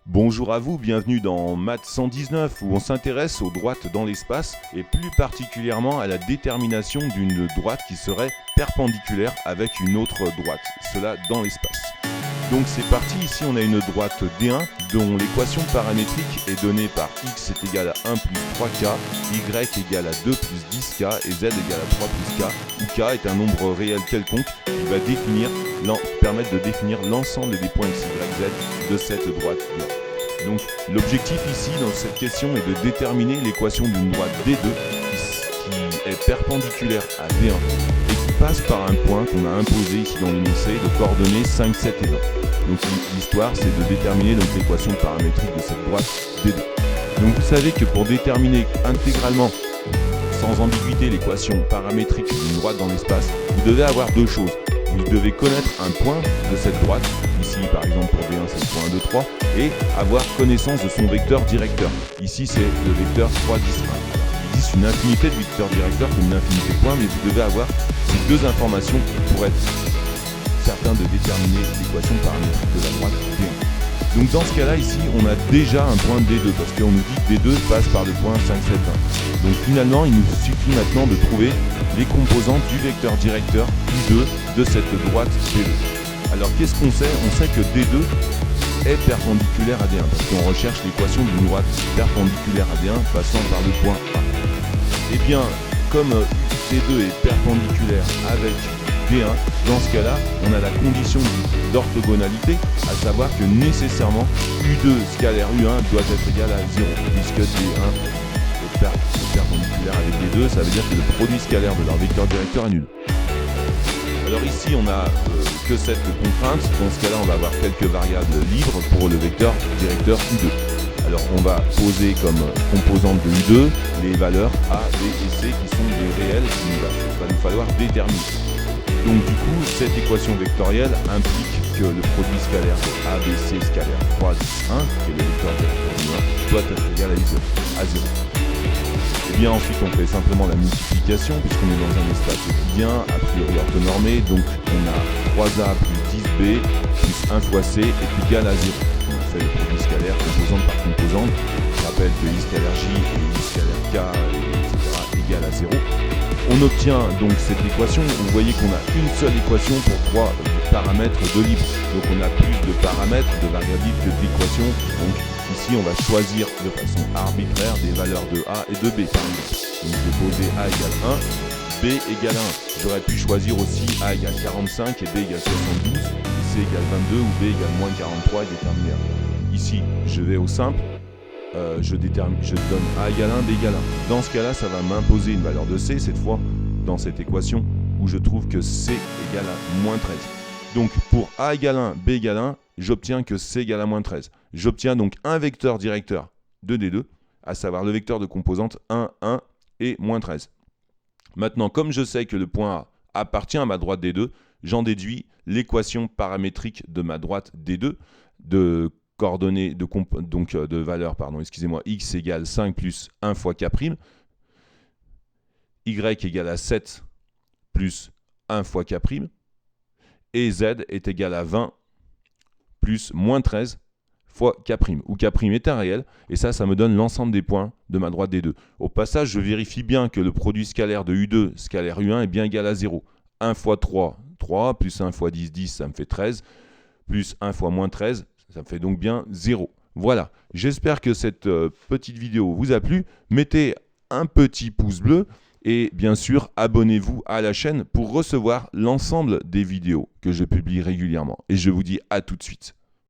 Bonjour à vous, bienvenue dans Maths 119 où on s'intéresse aux droites dans l'espace et plus particulièrement à la détermination d'une droite qui serait perpendiculaire avec une autre droite, cela dans l'espace. Donc c'est parti, ici on a une droite D1 dont l'équation paramétrique est donnée par x est égal à 1 plus 3k, y égale à 2 plus 10k et z égale à 3 plus k, où k est un nombre réel quelconque qui va permettre de définir l'ensemble des points x, y, z de cette droite D1. Donc l'objectif ici dans cette question est de déterminer l'équation d'une droite D2 qui est perpendiculaire à D1 et qui passe par un point qu'on a imposé ici dans l'énoncé de coordonnées 5, 7 et 20. Donc l'histoire c'est de déterminer l'équation paramétrique de cette droite D2. Donc vous savez que pour déterminer intégralement sans ambiguïté l'équation paramétrique d'une droite dans l'espace, vous devez avoir deux choses. Vous devez connaître un point de cette droite, ici par exemple pour D1 c'est le point 1, 2, 3, et avoir connaissance de son vecteur directeur. Ici c'est le vecteur 3, 10, 1. Il existe une infinité de vecteurs directeurs comme une infinité de points, mais vous devez avoir ces deux informations pour être certain de déterminer l'équation paramétrique de la droite D1. Donc dans ce cas-là, ici, on a déjà un point D2, parce qu'on nous dit que D2 passe par le point 5, 7, 1. Donc finalement, il nous suffit maintenant de trouver les composantes du vecteur directeur I2 de cette droite D2. Alors qu'est-ce qu'on sait? On sait que D2 est perpendiculaire à D1, parce qu'on recherche l'équation d'une droite perpendiculaire à D1 passant par le point A. Et bien, comme D2 est perpendiculaire avec D1, dans ce cas-là, on a la condition d'orthogonalité, à savoir que nécessairement U2 scalaire U1 doit être égal à 0, puisque D1 est perpendiculaire avec D2, ça veut dire que le produit scalaire de leur vecteur directeur est nul. Alors ici, on n'a que cette contrainte, dans ce cas-là, on va avoir quelques variables libres pour le vecteur directeur U2. Alors on va poser comme composante de U2 les valeurs A, B et C qui sont des réels qu'il va nous falloir déterminer. Donc du coup, cette équation vectorielle implique que le produit scalaire de A, B, C scalaire 3, 10, 1, qui est le vecteur directeur U1, doit être égal à 0. Et bien ensuite, on fait simplement la multiplication, puisqu'on est dans un espace euclidien, a priori orthonormé, donc on a 3A plus 10B plus 1 fois C est égal à 0. On fait le produit scalaire composante par composante. Je rappelle que I scalaire J et I scalaire K, etc. égale à 0. On obtient donc cette équation. Vous voyez qu'on a une seule équation pour 3 paramètres de libre. Donc on a plus de paramètres, de variables libres que d'équations. Donc ici on va choisir de façon arbitraire des valeurs de A et de B par exemple. Donc je vais poser A égale 1, B égale 1. J'aurais pu choisir aussi A égale 45 et B égale 72, C égale 22 ou B égale moins 43 et déterminer A. Ici je vais au simple. Je donne A égale 1, B égale 1. Dans ce cas-là, ça va m'imposer une valeur de C, cette fois, dans cette équation, où je trouve que C égale à moins 13. Donc, pour A égale 1, B égale 1, j'obtiens que C égale à moins 13. J'obtiens donc un vecteur directeur de D2, à savoir le vecteur de composante 1, 1 et moins 13. Maintenant, comme je sais que le point A appartient à ma droite D2, j'en déduis l'équation paramétrique de ma droite D2, de coordonnées de valeur, x égale 5 plus 1 fois k', y égale à 7 plus 1 fois k', et z est égal à 20 plus moins 13 fois k', où k' est un réel, et ça me donne l'ensemble des points de ma droite D2. Au passage, je vérifie bien que le produit scalaire de U2 scalaire U1 est bien égal à 0. 1 fois 3, 3, plus 1 fois 10, 10, ça me fait 13, plus 1 fois moins 13, ça me fait donc bien 0. Voilà, j'espère que cette petite vidéo vous a plu. Mettez un petit pouce bleu et bien sûr, abonnez-vous à la chaîne pour recevoir l'ensemble des vidéos que je publie régulièrement. Et je vous dis à tout de suite.